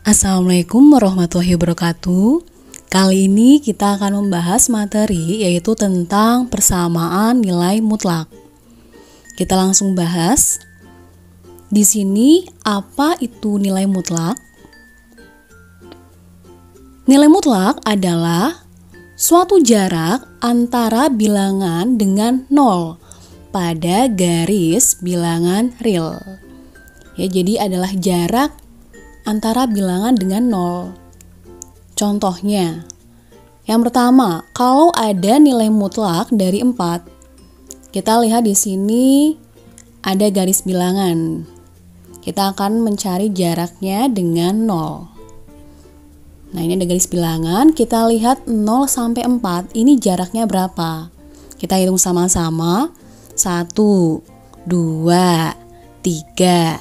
Assalamualaikum warahmatullahi wabarakatuh. Kali ini kita akan membahas materi yaitu tentang persamaan nilai mutlak. Kita langsung bahas. Di sini apa itu nilai mutlak? Nilai mutlak adalah suatu jarak antara bilangan dengan 0 pada garis bilangan real. Ya, jadi adalah jarak antara bilangan dengan 0. Contohnya, yang pertama, kalau ada nilai mutlak dari 4, kita lihat di sini ada garis bilangan. Kita akan mencari jaraknya dengan 0. Nah, ini ada garis bilangan, kita lihat 0 sampai 4, ini jaraknya berapa? Kita hitung sama-sama. 1, 2, 3,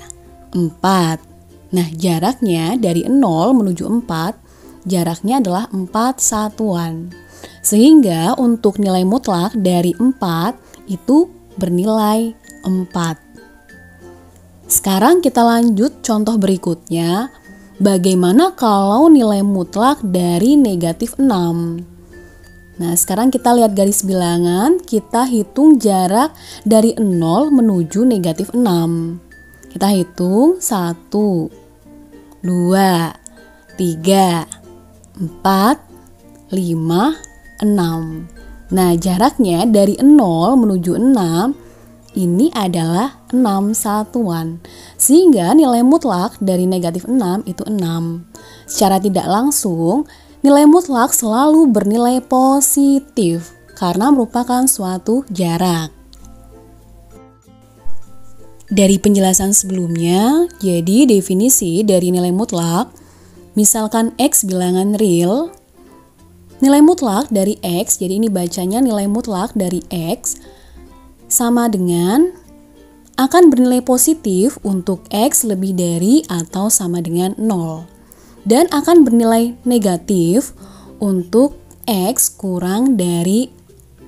4. Nah, jaraknya dari 0 menuju 4, jaraknya adalah 4 satuan. Sehingga untuk nilai mutlak dari 4 itu bernilai 4. Sekarang kita lanjut contoh berikutnya. Bagaimana kalau nilai mutlak dari negatif 6? Nah, sekarang kita lihat garis bilangan, kita hitung jarak dari 0 menuju negatif 6. Kita hitung 1, 2, 3, 4, 5, 6. Nah, jaraknya dari 0 menuju 6 ini adalah 6 satuan. Sehingga nilai mutlak dari negatif 6 itu 6. Secara tidak langsung, nilai mutlak selalu bernilai positif karena merupakan suatu jarak. Dari penjelasan sebelumnya, jadi definisi dari nilai mutlak, misalkan X bilangan real, nilai mutlak dari X, jadi ini bacanya nilai mutlak dari X, sama dengan akan bernilai positif untuk X lebih dari atau sama dengan 0. Dan akan bernilai negatif untuk X kurang dari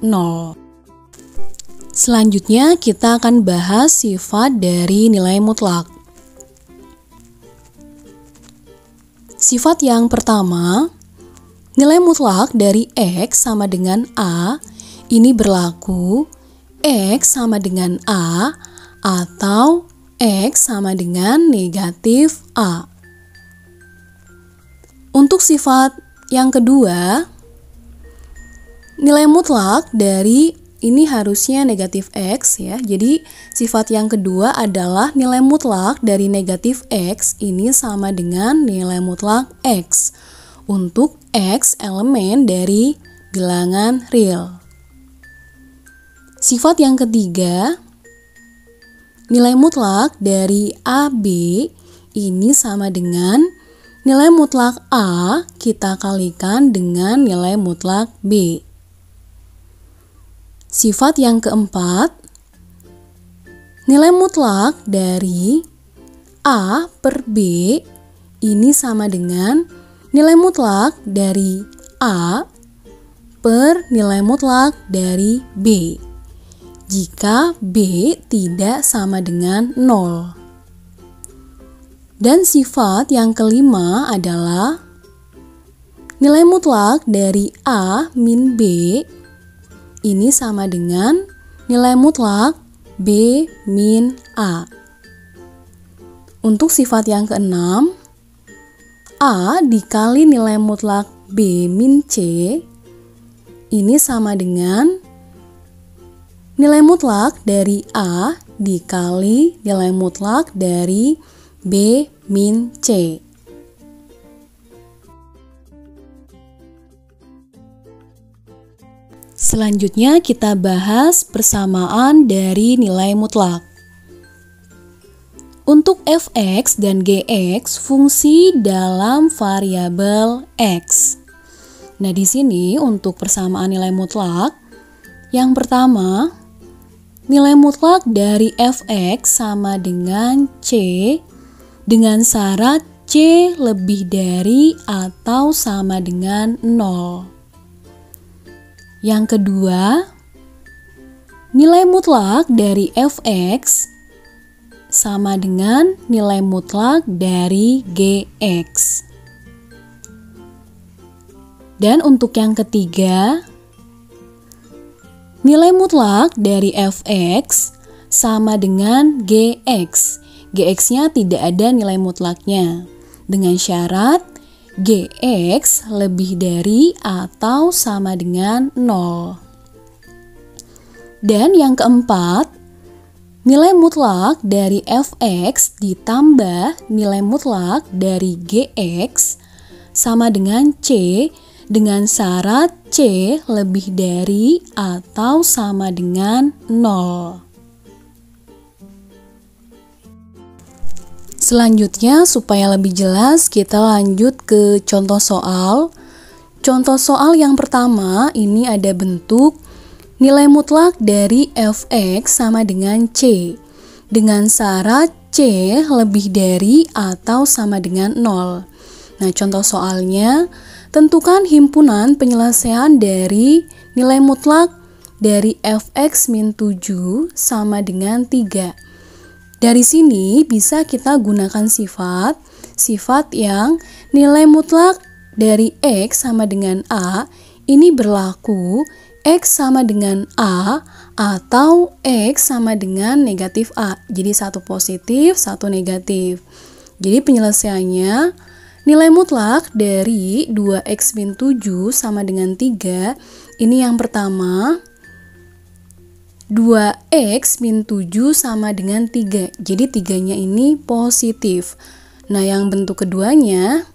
0. Selanjutnya kita akan bahas sifat dari nilai mutlak. Sifat yang pertama, nilai mutlak dari X sama dengan A ini berlaku X sama dengan A atau X sama dengan negatif A. Untuk sifat yang kedua, nilai mutlak dari ini harusnya negatif X ya. Jadi sifat yang kedua adalah nilai mutlak dari negatif X ini sama dengan nilai mutlak X untuk X elemen dari bilangan real. Sifat yang ketiga, nilai mutlak dari AB ini sama dengan nilai mutlak A kita kalikan dengan nilai mutlak B. Sifat yang keempat, nilai mutlak dari A per B ini sama dengan nilai mutlak dari A per nilai mutlak dari B jika B tidak sama dengan 0. Dan sifat yang kelima adalah nilai mutlak dari A min B ini sama dengan nilai mutlak B min A. Untuk sifat yang keenam, A dikali nilai mutlak B min C ini sama dengan nilai mutlak dari A dikali nilai mutlak dari B min C. Selanjutnya kita bahas persamaan dari nilai mutlak. Untuk fx dan gx fungsi dalam variabel x. Nah, di sini untuk persamaan nilai mutlak, yang pertama, nilai mutlak dari fx sama dengan c dengan syarat C lebih dari atau sama dengan 0. Yang kedua, nilai mutlak dari fx sama dengan nilai mutlak dari Gx. Dan untuk yang ketiga, nilai mutlak dari Fx sama dengan Gx. Gx-nya tidak ada nilai mutlaknya. Dengan syarat Gx lebih dari atau sama dengan 0. Dan yang keempat, nilai mutlak dari Fx ditambah nilai mutlak dari Gx sama dengan C dengan syarat C lebih dari atau sama dengan 0. Selanjutnya, supaya lebih jelas, kita lanjut ke contoh soal. Contoh soal yang pertama, ini ada bentuk nilai mutlak dari Fx sama dengan C dengan syarat C lebih dari atau sama dengan 0. Nah, contoh soalnya, tentukan himpunan penyelesaian dari nilai mutlak dari Fx min 7 sama dengan 3. Dari sini bisa kita gunakan sifat yang nilai mutlak dari X sama dengan A ini berlaku X sama dengan A atau X sama dengan negatif A. Jadi satu positif, satu negatif. Jadi penyelesaiannya nilai mutlak dari 2x min 7 sama dengan 3, ini yang pertama, 2x min 7 sama dengan 3, jadi 3-nya ini positif. Nah, yang bentuk keduanya,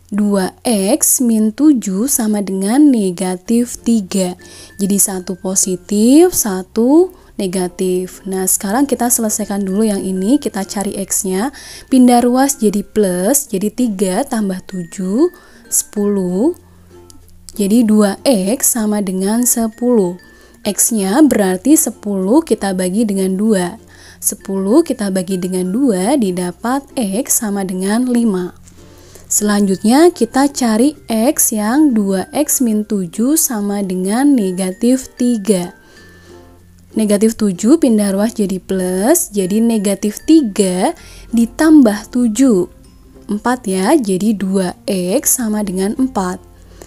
2x min 7 sama dengan negatif 3, jadi satu positif, satu negatif. Nah, sekarang kita selesaikan dulu yang ini, kita cari X-nya, pindah ruas jadi plus, jadi 3 tambah 7, 10, jadi 2X sama dengan 10. X-nya berarti 10 kita bagi dengan 2. 10 kita bagi dengan 2 didapat X sama dengan 5. Selanjutnya kita cari X yang 2X min 7 sama dengan negatif 3. Negatif 7 pindah ruas jadi plus, jadi negatif 3 ditambah 7. 4 ya, jadi 2X sama dengan 4.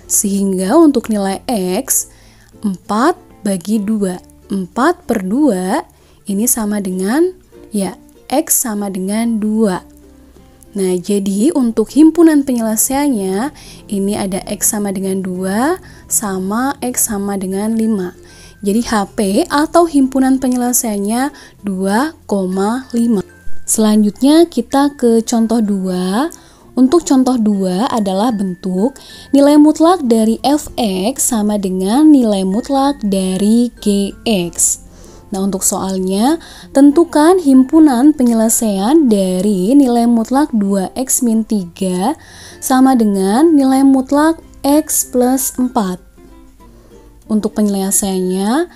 Sehingga untuk nilai X, 4 bagi 2. 4 per 2 ini sama dengan, ya, X sama dengan 2. Nah, jadi untuk himpunan penyelesaiannya, ini ada X sama dengan 2, sama X sama dengan 5. Jadi HP atau himpunan penyelesaiannya 2,5. Selanjutnya kita ke contoh 2. Untuk contoh 2 adalah bentuk nilai mutlak dari Fx sama dengan nilai mutlak dari Gx. Nah, untuk soalnya, tentukan himpunan penyelesaian dari nilai mutlak 2x min 3 sama dengan nilai mutlak x plus 4. Untuk penyelesaiannya,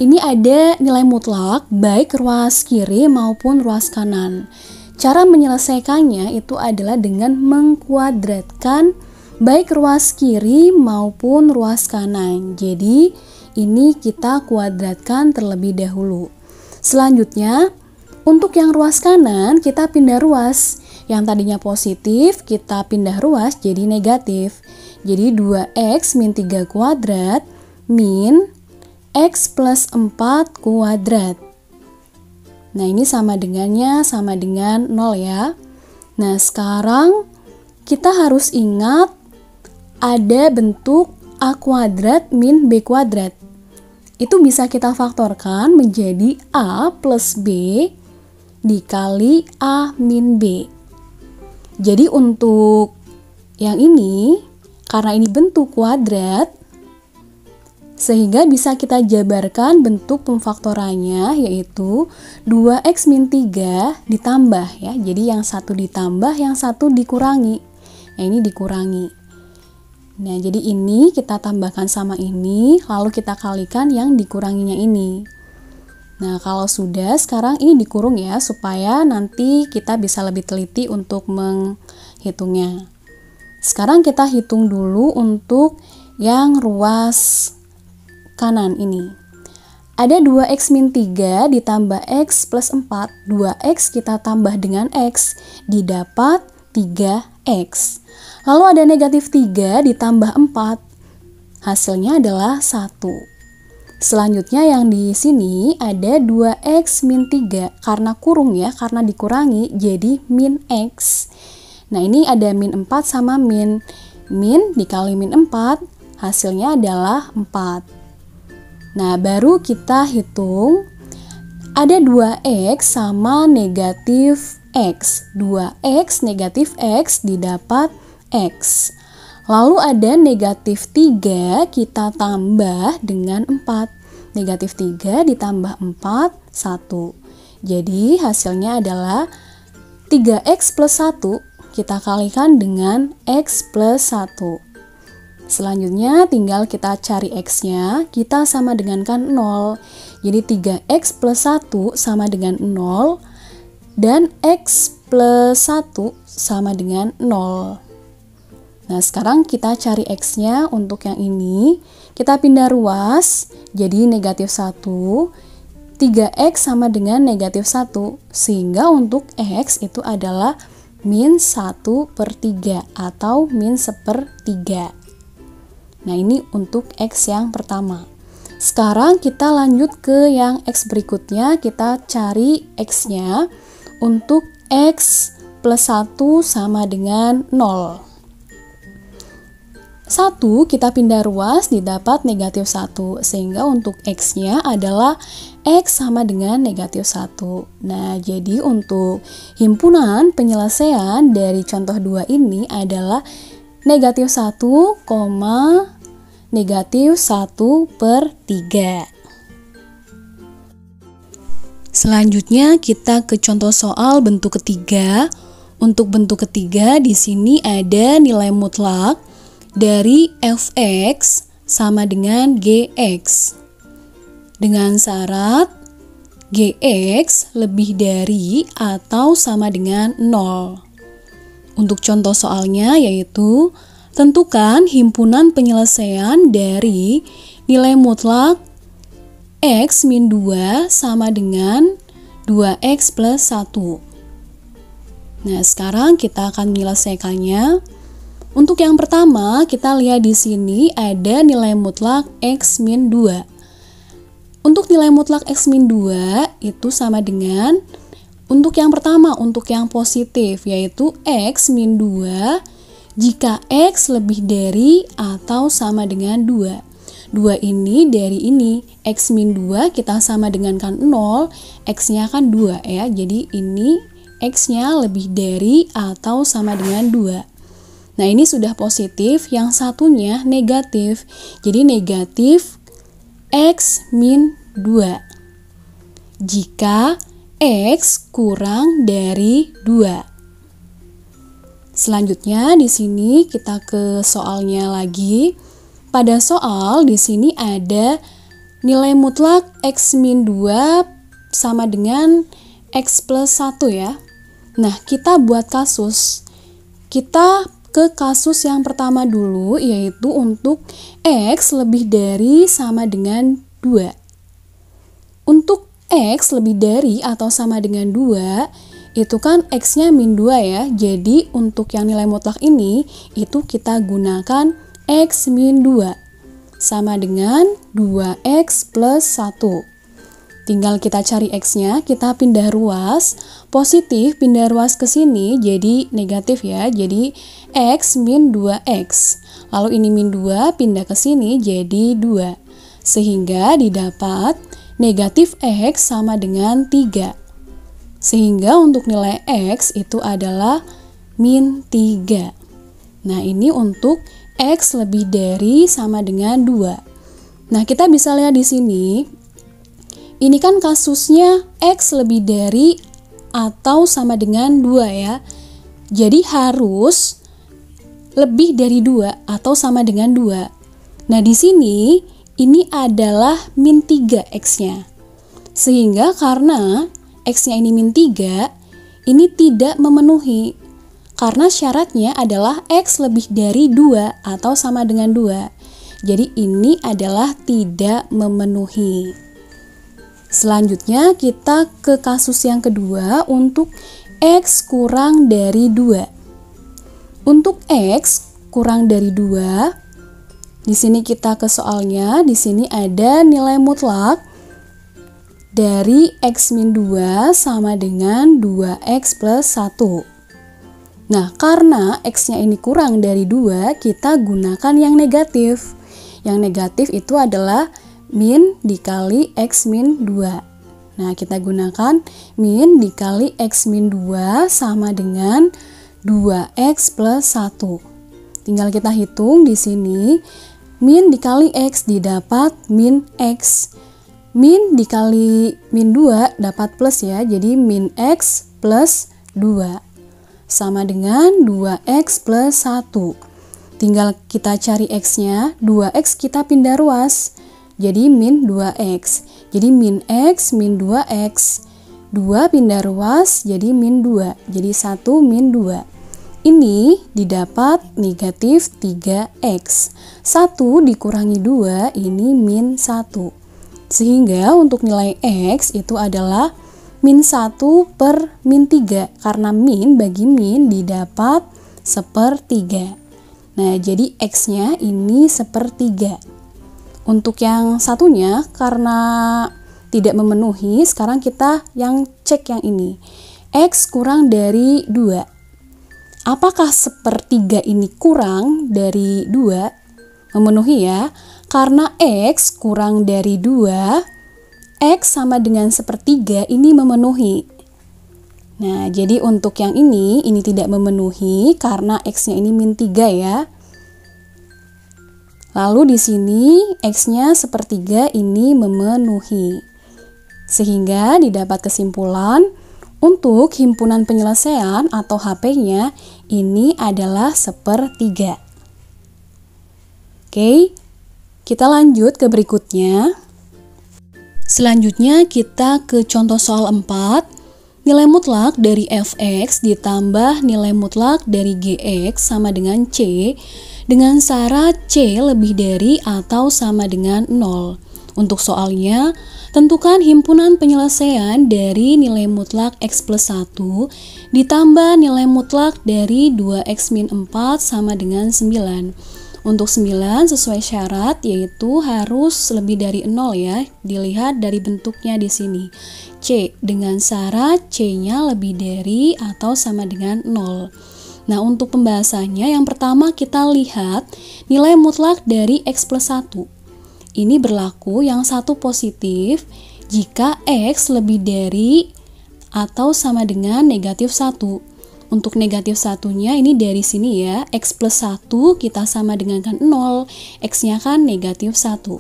ini ada nilai mutlak baik ruas kiri maupun ruas kanan. Cara menyelesaikannya itu adalah dengan mengkuadratkan baik ruas kiri maupun ruas kanan. Jadi, ini kita kuadratkan terlebih dahulu. Selanjutnya, untuk yang ruas kanan, kita pindah ruas. Yang tadinya positif, kita pindah ruas jadi negatif. Jadi, 2x min 3 kuadrat min x plus 4 kuadrat. Nah, ini sama dengannya sama dengan 0 ya. Nah, sekarang kita harus ingat ada bentuk a kuadrat min b kuadrat. Itu bisa kita faktorkan menjadi a plus b dikali a min b. Jadi untuk yang ini, karena ini bentuk kuadrat, sehingga bisa kita jabarkan bentuk pemfaktorannya, yaitu 2x min 3 ditambah ya. Jadi yang satu ditambah, yang satu dikurangi. Nah, ini dikurangi. Nah, jadi ini kita tambahkan sama ini, lalu kita kalikan yang dikuranginya ini. Nah, kalau sudah, sekarang ini dikurung ya, supaya nanti kita bisa lebih teliti untuk menghitungnya. Sekarang kita hitung dulu untuk yang ruas kanan ini. Ada 2x min 3 ditambah x plus 4. 2x kita tambah dengan x, didapat 3x. Lalu ada negatif 3 ditambah 4. Hasilnya adalah 1. Selanjutnya yang di sini ada 2x min 3. Karena kurung ya, karena dikurangi jadi min x. Nah ini ada min 4 sama min. Min dikali min 4, hasilnya adalah 4. Nah, baru kita hitung ada 2x sama negatif x. 2x negatif x didapat x. Lalu ada negatif 3 kita tambah dengan 4. Negatif 3 ditambah 4, 1. Jadi hasilnya adalah 3x plus 1 kita kalikan dengan x plus 1. Selanjutnya tinggal kita cari x-nya, kita sama dengan kan 0. Jadi 3x plus 1 sama dengan 0 dan x plus 1 sama dengan 0. Nah sekarang kita cari x-nya untuk yang ini, kita pindah ruas jadi negatif 1, 3x sama dengan negatif 1, sehingga untuk x itu adalah min 1/3 atau min 1/3. Nah ini untuk x yang pertama. Sekarang kita lanjut ke yang x berikutnya, kita cari x-nya untuk x plus 1 sama dengan 0. 1 kita pindah ruas didapat negatif 1, sehingga untuk x-nya adalah x sama dengan negatif 1. Nah jadi untuk himpunan penyelesaian dari contoh 2 ini adalah negatif 1, negatif 1/3. Selanjutnya kita ke contoh soal bentuk ketiga. Untuk bentuk ketiga di sini ada nilai mutlak dari fx sama dengan gx. Dengan syarat gx lebih dari atau sama dengan 0. Untuk contoh soalnya yaitu tentukan himpunan penyelesaian dari nilai mutlak x min 2 sama dengan 2x plus 1. Nah, sekarang kita akan menyelesaikannya. Untuk yang pertama, kita lihat di sini ada nilai mutlak x min 2. Untuk nilai mutlak x min 2 itu sama dengan untuk yang pertama, untuk yang positif, yaitu x min 2 jika x lebih dari atau sama dengan 2. 2 ini dari ini, x min 2 kita sama dengan kan 0, x-nya kan 2 ya. Jadi ini x-nya lebih dari atau sama dengan 2. Nah ini sudah positif, yang satunya negatif. Jadi negatif x min 2 jika x kurang dari 2. Selanjutnya di sini kita ke soalnya lagi. Pada soal di sini ada nilai mutlak x min 2 sama dengan x plus 1 ya. Nah, kita buat kasus. Kita ke kasus yang pertama dulu, yaitu untuk x lebih dari sama dengan 2. Untuk x lebih dari atau sama dengan 2, itu kan x-nya min 2 ya. Jadi untuk yang nilai mutlak ini, itu kita gunakan x min 2 sama dengan 2x plus 1. Tinggal kita cari x-nya, kita pindah ruas. Positif pindah ruas ke sini jadi negatif ya. Jadi x min 2x. Lalu ini min 2 pindah ke sini jadi 2. Sehingga didapat negatif x sama dengan 3. Sehingga untuk nilai x itu adalah min 3. Nah, ini untuk x lebih dari sama dengan 2. Nah, kita bisa lihat di sini. Ini kan kasusnya x lebih dari atau sama dengan 2 ya. Jadi harus lebih dari 2 atau sama dengan 2. Nah, di sini ini adalah min 3 x-nya. Sehingga karena x-nya ini min 3, ini tidak memenuhi. Karena syaratnya adalah x lebih dari 2 atau sama dengan 2. Jadi ini adalah tidak memenuhi. Selanjutnya kita ke kasus yang kedua untuk X kurang dari 2. Untuk X kurang dari 2, di sini kita ke soalnya, di sini ada nilai mutlak dari X-2 sama dengan 2X plus 1. Nah, karena X-nya ini kurang dari 2, kita gunakan yang negatif. Yang negatif itu adalah min dikali X min 2. Nah, kita gunakan min dikali X min 2 sama dengan 2X plus 1. Tinggal kita hitung di sini, min dikali X didapat min X. Min dikali min 2 dapat plus ya, jadi min X plus 2. Sama dengan 2X plus 1. Tinggal kita cari X-nya, 2X kita pindah ruas, jadi min 2X. Jadi min X min 2X. 2 pindah ruas, jadi min 2. Jadi 1 min 2. Ini didapat negatif 3X. 1 dikurangi 2, ini min 1. Sehingga untuk nilai X itu adalah min 1 per min 3. Karena min bagi min didapat sepertiga. Nah, jadi X-nya ini sepertiga. Untuk yang satunya, karena tidak memenuhi, sekarang kita yang cek yang ini. X kurang dari 2. Apakah sepertiga ini kurang dari 2? Memenuhi ya. Karena X kurang dari 2, X sama dengan sepertiga ini memenuhi. Nah, jadi untuk yang ini tidak memenuhi karena X-nya ini min 3 ya. Lalu di sini X-nya sepertiga ini memenuhi. Sehingga didapat kesimpulan untuk himpunan penyelesaian atau HP-nya ini adalah sepertiga. Oke, kita lanjut ke berikutnya. Selanjutnya kita ke contoh soal 4. Nilai mutlak dari fx ditambah nilai mutlak dari gx sama dengan c dengan syarat c lebih dari atau sama dengan 0. Untuk soalnya, tentukan himpunan penyelesaian dari nilai mutlak x plus 1 ditambah nilai mutlak dari 2x min 4 sama dengan 9. Untuk 9 sesuai syarat yaitu harus lebih dari 0 ya. Dilihat dari bentuknya di sini. C dengan syarat C-nya lebih dari atau sama dengan 0. Nah, untuk pembahasannya yang pertama kita lihat nilai mutlak dari X plus 1. Ini berlaku yang satu positif jika X lebih dari atau sama dengan negatif 1. Untuk negatif satunya ini dari sini ya, X plus 1 kita sama dengan kan 0, X-nya kan negatif 1.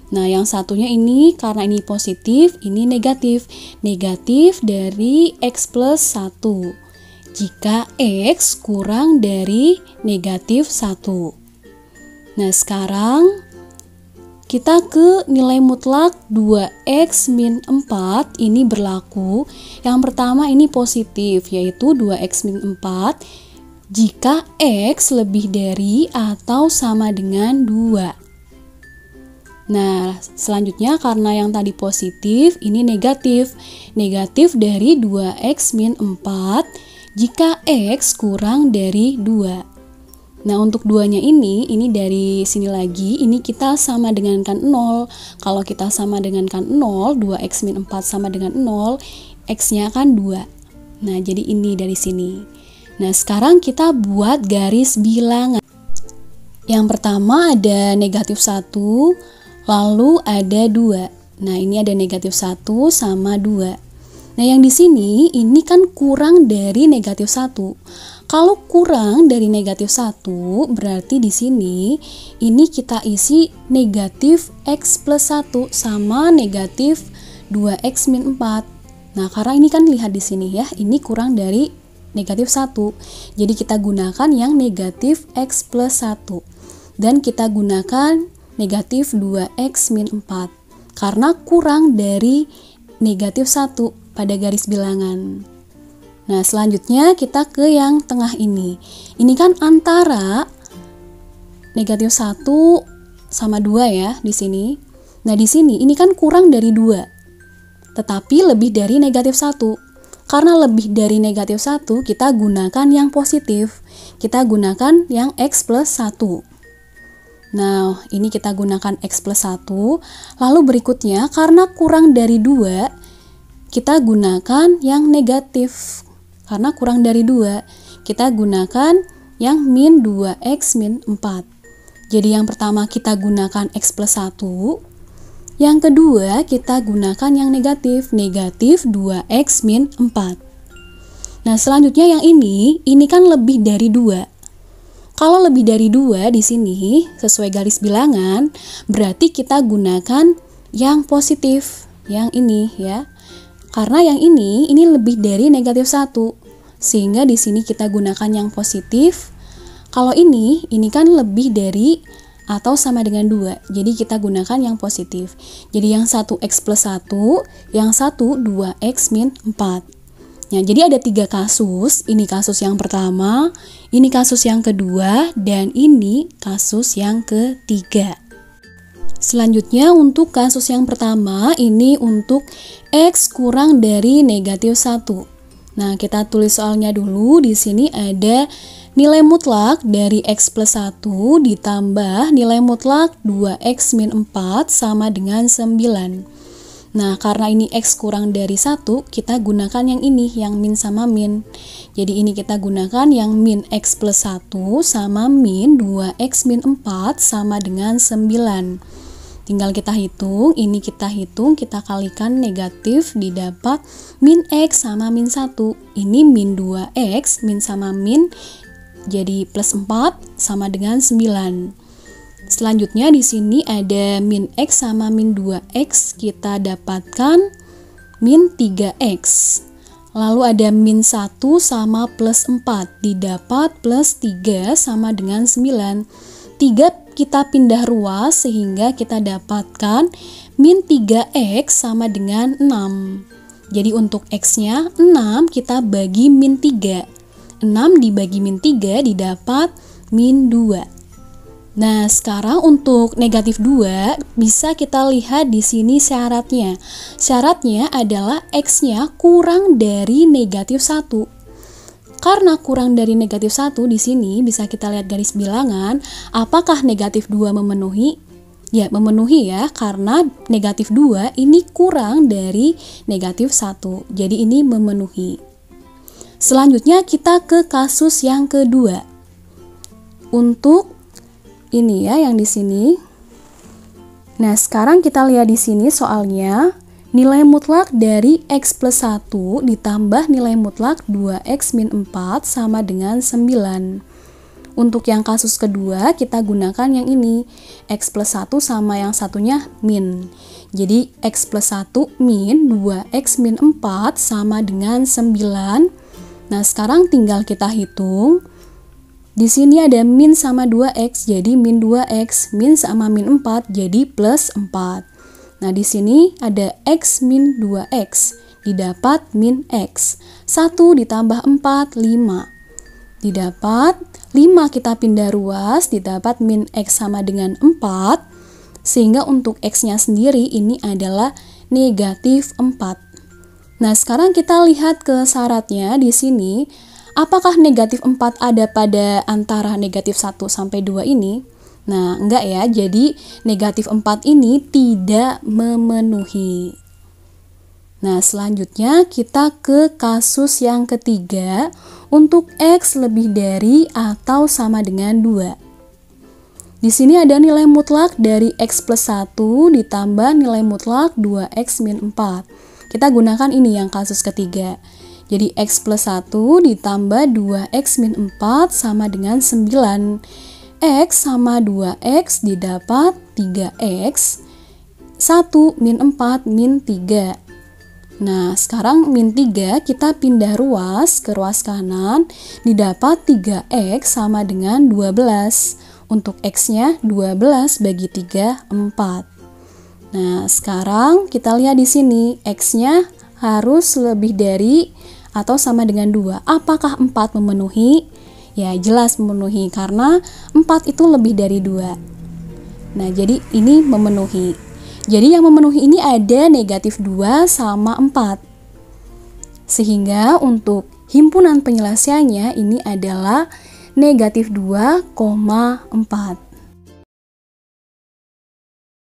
Nah, yang satunya ini karena ini positif, ini negatif. Negatif dari X plus 1. Jika X kurang dari negatif 1. Nah, sekarang kita ke nilai mutlak 2x min 4 ini berlaku. Yang pertama ini positif yaitu 2x min 4 jika x lebih dari atau sama dengan 2. Nah, selanjutnya karena yang tadi positif ini negatif. Negatif dari 2x min 4 jika x kurang dari 2. Nah, untuk duanya ini dari sini lagi, ini kita sama dengan kan 0. Kalau kita sama dengan kan 0, 2x min 4 sama dengan 0, x-nya kan 2. Nah, jadi ini dari sini. Nah, sekarang kita buat garis bilangan. Yang pertama ada negatif 1, lalu ada 2. Nah, ini ada negatif 1 sama 2. Nah, yang di sini, ini kan kurang dari negatif 1. Kalau kurang dari negatif 1, berarti di sini ini kita isi negatif x plus 1 sama negatif 2x min 4. Nah, karena ini kan lihat di sini ya, ini kurang dari negatif 1. Jadi kita gunakan yang negatif x plus 1. Dan kita gunakan negatif 2x min 4. Karena kurang dari negatif 1 pada garis bilangan. Nah, selanjutnya kita ke yang tengah ini. Ini kan antara negatif 1 sama 2 ya di sini. Nah, di sini ini kan kurang dari 2. tetapi lebih dari negatif 1. Karena lebih dari negatif 1, kita gunakan yang positif. Kita gunakan yang X plus 1. Nah, ini kita gunakan X plus 1. Lalu berikutnya, karena kurang dari 2, kita gunakan yang negatif. Karena kurang dari 2, kita gunakan yang min 2X min 4. Jadi yang pertama kita gunakan X plus 1. Yang kedua kita gunakan yang negatif 2X min 4. Nah selanjutnya yang ini kan lebih dari 2. Kalau lebih dari 2 di sini sesuai garis bilangan, berarti kita gunakan yang positif, yang ini ya. Karena yang ini lebih dari negatif 1. Sehingga di sini kita gunakan yang positif. Kalau ini kan lebih dari atau sama dengan 2. Jadi kita gunakan yang positif. Jadi yang 1X plus 1, yang 2X min 4. Ya, jadi ada 3 kasus. Ini kasus yang pertama, ini kasus yang kedua, dan ini kasus yang ketiga. Selanjutnya untuk kasus yang pertama, ini untuk X kurang dari negatif 1. Nah, kita tulis soalnya dulu. Di sini ada nilai mutlak dari X plus 1 ditambah nilai mutlak 2X min 4 sama dengan 9. Nah, karena ini X kurang dari 1, kita gunakan yang ini, yang min sama min. Jadi ini kita gunakan yang min X plus 1 sama min 2X min 4 sama dengan 9. Tinggal kita hitung, ini kita hitung, kita kalikan negatif, didapat min X sama min 1. Ini min 2X, min sama min, jadi plus 4 sama dengan 9. Selanjutnya di sini ada min X sama min 2X, kita dapatkan min 3X. Lalu ada min 1 sama plus 4, didapat plus 3 sama dengan 9. 3 kita pindah ruas sehingga kita dapatkan min 3X sama dengan 6. Jadi untuk X-nya 6 kita bagi min 3. 6 dibagi min 3 didapat min 2. Nah, sekarang untuk negatif 2 bisa kita lihat di sini syaratnya. Syaratnya adalah X-nya kurang dari negatif 1. Karena kurang dari negatif 1 di sini bisa kita lihat garis bilangan, apakah negatif 2 memenuhi? Ya, memenuhi ya, karena negatif 2 ini kurang dari negatif 1. Jadi ini memenuhi. Selanjutnya kita ke kasus yang kedua. Untuk ini ya yang di sini. Nah, sekarang kita lihat di sini soalnya nilai mutlak dari X plus 1 ditambah nilai mutlak 2X min 4 sama dengan 9. Untuk yang kasus kedua kita gunakan yang ini, X plus 1 sama yang satunya min. Jadi X plus 1 min 2X min 4 sama dengan 9. Nah, sekarang tinggal kita hitung. Di sini ada min sama 2X, jadi min 2X, min sama min 4, jadi plus 4. Nah, di sini ada X min 2X, didapat min X. 1 ditambah 4, 5. Didapat 5 kita pindah ruas, didapat min X sama dengan 4. Sehingga untuk X-nya sendiri ini adalah negatif 4. Nah, sekarang kita lihat ke syaratnya di sini. Apakah negatif 4 ada pada antara negatif 1 sampai 2 ini? Nah, enggak ya. Jadi, negatif 4 ini tidak memenuhi. Nah, selanjutnya kita ke kasus yang ketiga untuk X lebih dari atau sama dengan 2. Di sini ada nilai mutlak dari X plus 1 ditambah nilai mutlak 2X min 4. Kita gunakan ini yang kasus ketiga. Jadi X plus 1 ditambah 2X min 4 sama dengan 9. X sama 2X didapat 3X. 1 min 4 min 3. Nah, sekarang min 3 kita pindah ruas ke ruas kanan, didapat 3X sama dengan 12. Untuk X-nya 12 bagi 3, 4. Nah, sekarang kita lihat di sini X-nya harus lebih dari atau sama dengan 2. Apakah 4 memenuhi? Ya, jelas memenuhi karena 4 itu lebih dari 2. Nah, jadi ini memenuhi. Jadi yang memenuhi ini ada negatif 2 sama 4. Sehingga untuk himpunan penyelesaiannya ini adalah negatif 2,4.